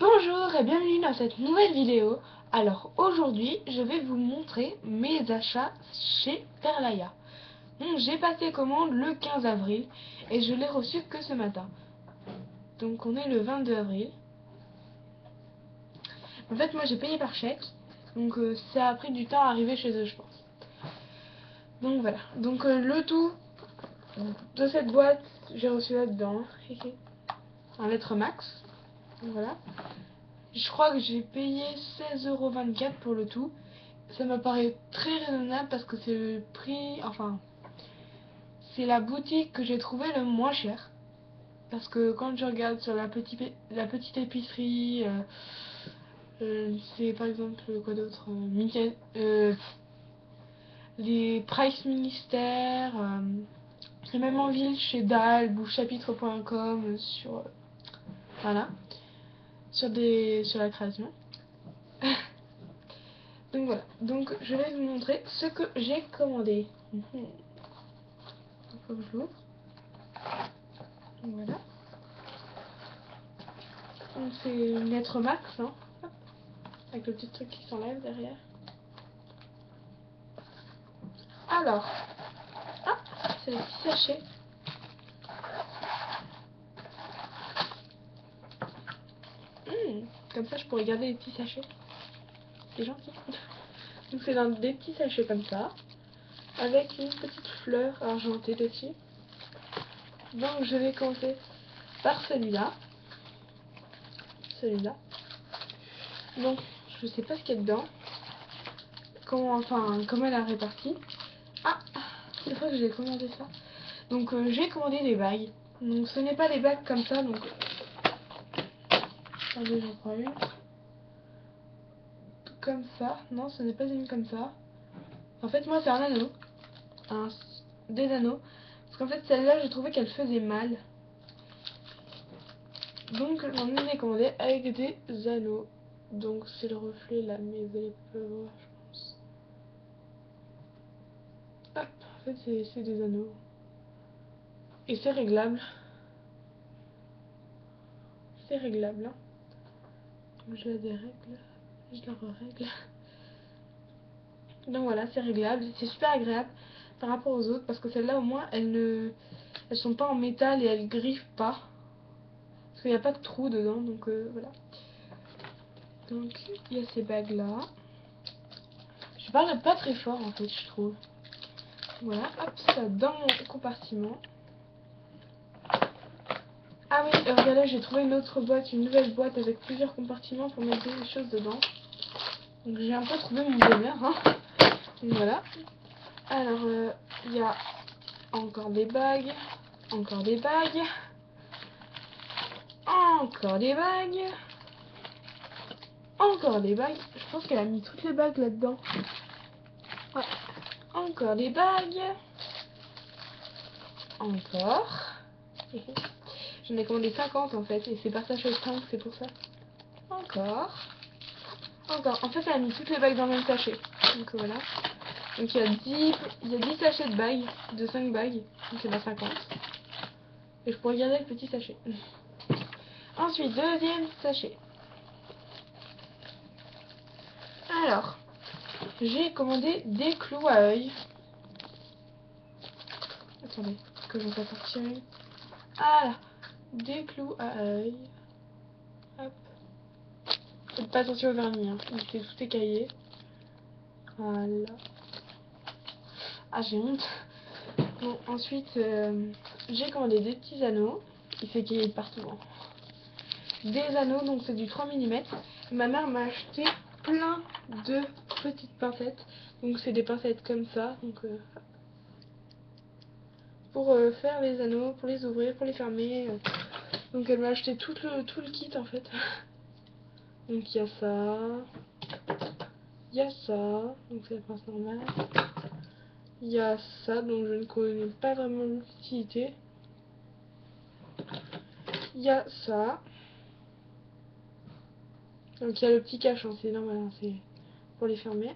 Bonjour et bienvenue dans cette nouvelle vidéo. Alors aujourd'hui je vais vous montrer mes achats chez Perlaya. Donc j'ai passé commande le 15 avril et je l'ai reçu que ce matin. Donc on est le 22 avril. En fait moi j'ai payé par chèque. Donc ça a pris du temps à arriver chez eux je pense. Donc voilà. Donc le tout de cette boîte j'ai reçu là-dedans en lettres max. Donc voilà. Je crois que j'ai payé 16,24 € pour le tout. Ça me paraît très raisonnable parce que c'est le prix, enfin, c'est la boutique que j'ai trouvé le moins cher. Parce que quand je regarde sur la petite épicerie, c'est par exemple quoi d'autre, les Price Ministère, et même en ville chez Dalb ou chapitre.com voilà, sur la création. Donc voilà, donc je vais vous montrer ce que j'ai commandé. Il faut que je l'ouvre. Voilà. Donc c'est une lettre max, hein, avec le petit truc qui s'enlève derrière. Alors, ah, c'est le petit sachet. Comme ça je pourrais garder les petits sachets. C'est gentil. Donc c'est dans des petits sachets comme ça, avec une petite fleur argentée dessus. Donc je vais commencer par celui-là. Celui-là. Donc je sais pas ce qu'il y a dedans. Comment elle a réparti. Ah, c'est vrai que j'ai commandé ça. Donc j'ai commandé des bagues. Donc ce n'est pas des bagues comme ça. Donc attendez, j'en prends une. Comme ça. Non, ce n'est pas une comme ça. En fait, moi c'est un anneau. Des anneaux. Parce qu'en fait celle-là, j'ai trouvé qu'elle faisait mal. Donc j'en ai commandé avec des anneaux. Donc c'est le reflet là, mais vous allez pas le voir, je pense. Hop, en fait c'est des anneaux. Et c'est réglable. C'est réglable. Hein. Donc je la dérègle. Je la règle. Donc voilà, c'est réglable. C'est super agréable par rapport aux autres. Parce que celles-là au moins elles sont pas en métal et elles griffent pas. Parce qu'il n'y a pas de trou dedans. Donc voilà. Donc il y a ces bagues là. Je parle pas très fort en fait, je trouve. Voilà, hop, ça dans mon compartiment. Ah oui, regardez, j'ai trouvé une autre boîte, une nouvelle boîte avec plusieurs compartiments pour mettre des choses dedans. Donc j'ai un peu trouvé mon bonheur. Hein. Donc voilà. Alors, il y a encore des bagues, encore des bagues, encore des bagues, encore des bagues. Je pense qu'elle a mis toutes les bagues là-dedans. Ouais. Encore des bagues. Encore. J'en ai commandé 50 en fait, et c'est par sachet de 5, c'est pour ça. Encore. Encore. En fait, elle a mis toutes les bagues dans le même sachet. Donc voilà. Donc il y a 10 sachets de bagues, de 5 bagues. Donc il y en a 50. Et je pourrais garder le petit sachet. Ensuite, deuxième sachet. Alors, j'ai commandé des clous à œil. Attendez, que je vais pas sortir une. Ah là, des clous à œil. Hop. Faites pas attention au vernis, hein. Il fait tout écaillé. Voilà. Ah, j'ai honte. Bon, ensuite, j'ai commandé des petits anneaux. Il fait écailler de partout. Hein. Des anneaux, donc c'est du 3 mm. Ma mère m'a acheté plein de petites pincettes. Donc c'est des pincettes comme ça. Donc pour faire les anneaux, pour les ouvrir, pour les fermer. Donc elle m'a acheté tout le kit en fait. Donc il y a ça. Il y a ça. Donc c'est la pince normale. Il y a ça, donc je ne connais pas vraiment l'utilité. Il y a ça. Donc il y a le petit cache, hein, c'est normal, hein, c'est pour les fermer.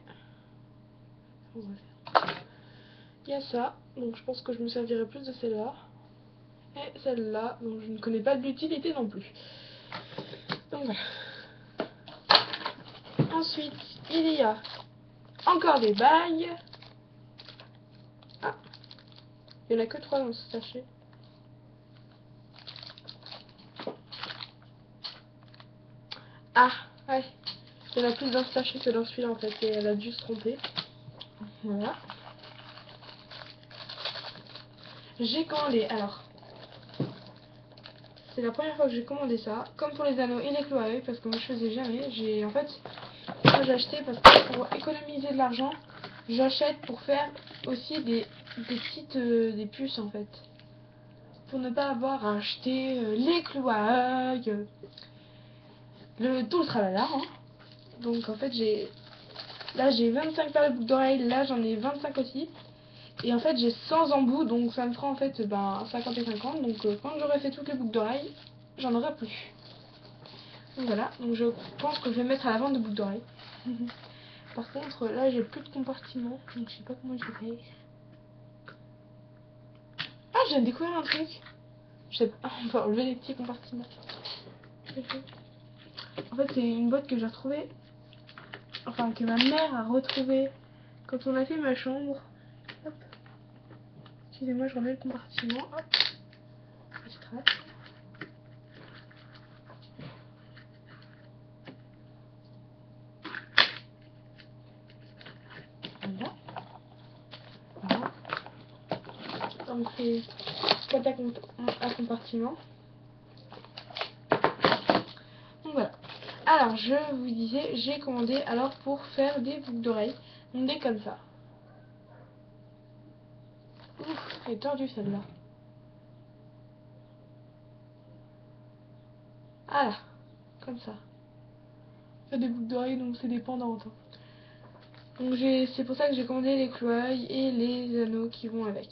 Il y a ça, donc je pense que je me servirai plus de celle-là. Et celle-là, donc je ne connais pas l'utilité non plus. Donc voilà. Ensuite, il y a encore des bagues. Ah, il n'y en a que 3 dans ce sachet. Ah, ouais. Il y en a plus dans ce sachet que dans celui-là en fait. Et elle a dû se tromper. Voilà. J'ai commandé, alors. C'est la première fois que j'ai commandé ça. Comme pour les anneaux et les clous à œil, parce que moi je faisais jamais. En fait, moi j'ai acheté parce que pour économiser de l'argent, j'achète pour faire aussi des petites des puces en fait. Pour ne pas avoir à acheter les clous à œil, tout le tralala. Hein. Donc en fait là j'ai 25 paires de boucles d'oreilles, là j'en ai 25 aussi. Et en fait j'ai 100 embouts, donc ça me fera en fait 50 et 50. Donc quand j'aurai fait toutes les boucles d'oreilles, j'en aurai plus. Donc voilà, donc je pense que je vais mettre à la vente de boucles d'oreilles. Par contre là j'ai plus de compartiment, donc je sais pas comment je vais faire. Ah, je viens de découvrir un truc. Je sais pas, on peut enlever les petits compartiments. En fait c'est une boîte que j'ai retrouvée, enfin que ma mère a retrouvée quand on a fait ma chambre. Hop. Excusez-moi, je remets le compartiment. Hop. Extrait. Voilà. Voilà. Donc c'est boîte à compartiment. Donc voilà. Alors je vous disais, j'ai commandé alors pour faire des boucles d'oreilles. Donc des comme ça. Ouf, elle est tordue celle-là. Voilà, comme ça. C'est des boucles d'oreilles donc c'est des pendantes. Donc c'est pour ça que j'ai commandé les clouailles et les anneaux qui vont avec.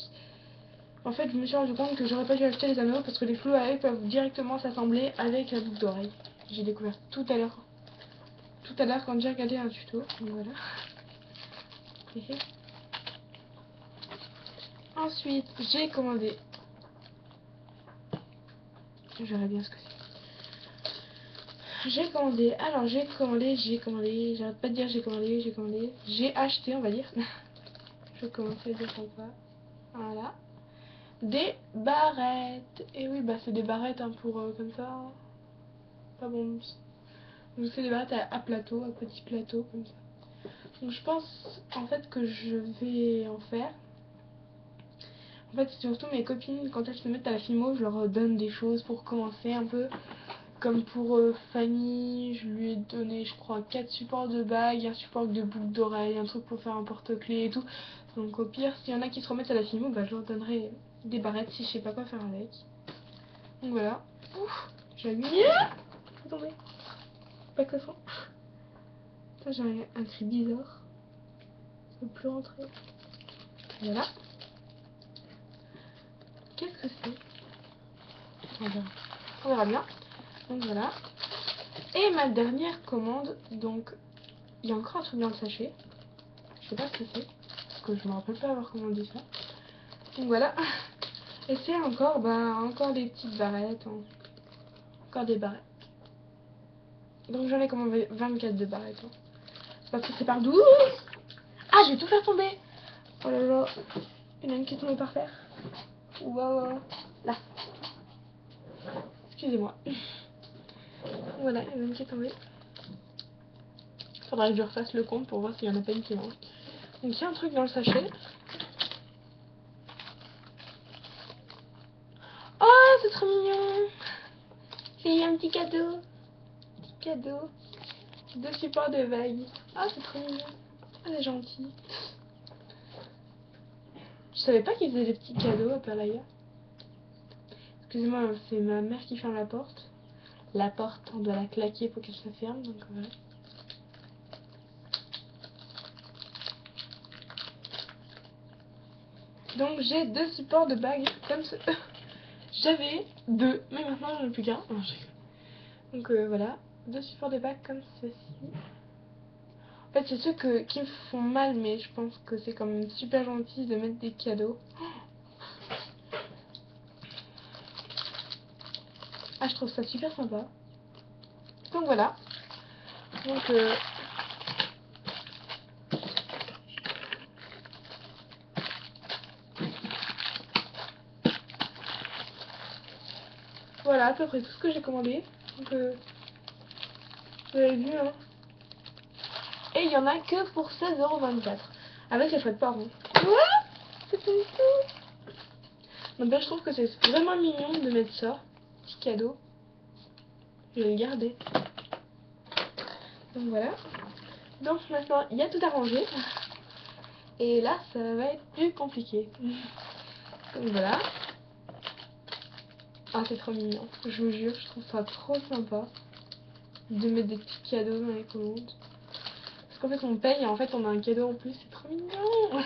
En fait je me suis rendu compte que j'aurais pas dû acheter les anneaux parce que les clouailles peuvent directement s'assembler avec la boucle d'oreille. J'ai découvert tout à l'heure. Tout à l'heure quand j'ai regardé un tuto. Donc voilà. Ensuite j'ai commandé. Je verrai bien ce que c'est. J'ai commandé, alors j'ai commandé, j'arrête pas de dire j'ai commandé, j'ai acheté on va dire. Je commence à dire comme ça. Voilà. Des barrettes. Et oui, bah c'est des barrettes hein, pour comme ça. Pas bon. Donc c'est des barrettes à plateau, à petit plateau comme ça. Donc je pense en fait que je vais en faire. En fait c'est surtout mes copines quand elles se mettent à la filmo, je leur donne des choses pour commencer un peu. Comme pour Fanny, je lui ai donné je crois 4 supports de bagues, un support de boucle d'oreille, un truc pour faire un porte-clés et tout. Donc au pire s'il y en a qui se remettent à la filmo, bah je leur donnerai des barrettes si je sais pas quoi faire avec. Donc voilà. Ouf, j'ai mis. Attendez. Pas que ça. J'ai un cri bizarre. Ça ne peut plus rentrer. Voilà. Qu'est-ce que c'est? On verra bien. Donc voilà. Et ma dernière commande. Donc il y a encore un truc dans le sachet. Je sais pas ce que c'est. Parce que je me rappelle pas avoir commandé ça. Donc voilà. Et c'est encore, encore des petites barrettes. Hein. Encore des barrettes. Donc j'en ai commandé 24 de barrettes. Hein. Parce que c'est par 12. Ah, je vais tout faire tomber. Oh là là. Il y en a une qui est tombée par terre. Wow. Là. Excusez-moi. Voilà, il y en a une qui est tombée. Faudrait que je refasse le compte pour voir s'il y en a pas une qui manque. Donc il y a un truc dans le sachet. Oh, c'est trop mignon. C'est un petit cadeau. Petit cadeau. 2 supports de vagues. Ah, c'est trop mignon. Ah, c'est gentil. Je savais pas qu'ils faisaient des petits cadeaux à Perlaya. Excusez-moi, c'est ma mère qui ferme la porte. La porte, on doit la claquer pour qu'elle se ferme. Donc voilà. Donc j'ai 2 supports de bagues comme ce. J'avais 2, mais maintenant j'en ai plus qu'un. Donc voilà, 2 supports de bagues comme ceci. En fait c'est ceux qui me font mal, mais je pense que c'est quand même super gentil de mettre des cadeaux. Ah, je trouve ça super sympa. Donc voilà. Donc voilà à peu près tout ce que j'ai commandé. Donc vous avez vu hein. Et il y en a que pour 16,24 € avec les frais de port. Quoi? C'est pas du tout. Donc ben, je trouve que c'est vraiment mignon de mettre ça. Petit cadeau. Je vais le garder. Donc voilà. Donc maintenant il y a tout à ranger. Et là ça va être plus compliqué. Donc voilà. Ah c'est trop mignon. Je vous jure, je trouve ça trop sympa de mettre des petits cadeaux dans les commandes. Parce qu'en fait on paye et en fait on a un cadeau en plus. C'est trop mignon.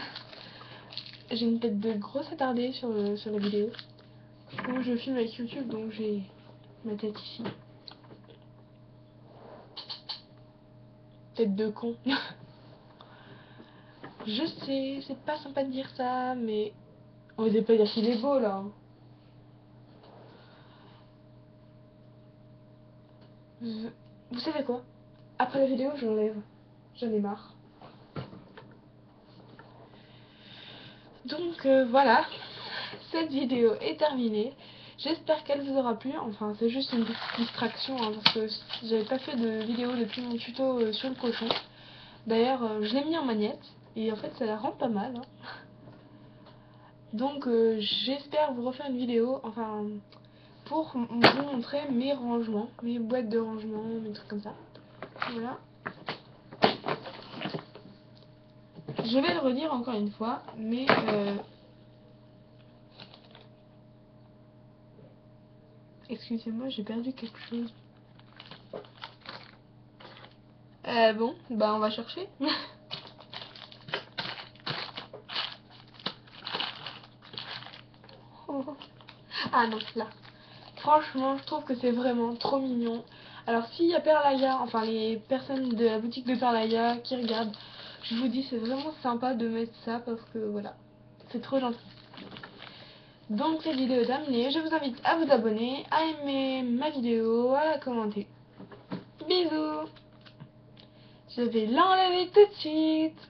J'ai une tête de grosse attardée sur la vidéo. Moi je filme avec YouTube donc j'ai ma tête ici. Tête de con. Je sais, c'est pas sympa de dire ça, mais on va pas dire qu'il est beau là. Vous savez quoi? Après la vidéo, je l'enlève. J'en ai marre. Donc voilà, cette vidéo est terminée. J'espère qu'elle vous aura plu. Enfin, c'est juste une petite distraction hein, parce que j'avais pas fait de vidéo depuis mon tuto sur le cochon. D'ailleurs, je l'ai mis en magnète et en fait, ça la rend pas mal. Hein. Donc, j'espère vous refaire une vidéo, enfin, pour vous montrer mes rangements, mes boîtes de rangement, mes trucs comme ça. Voilà. Je vais le redire encore une fois, mais excusez-moi, j'ai perdu quelque chose. Bon, bah on va chercher. Ah non, là. Franchement, je trouve que c'est vraiment trop mignon. Alors s'il y a Perlaya, enfin les personnes de la boutique de Perlaya qui regardent, je vous dis c'est vraiment sympa de mettre ça parce que voilà, c'est trop gentil. Donc cette vidéo est terminée, je vous invite à vous abonner, à aimer ma vidéo, à la commenter. Bisous. Je vais l'enlever tout de suite.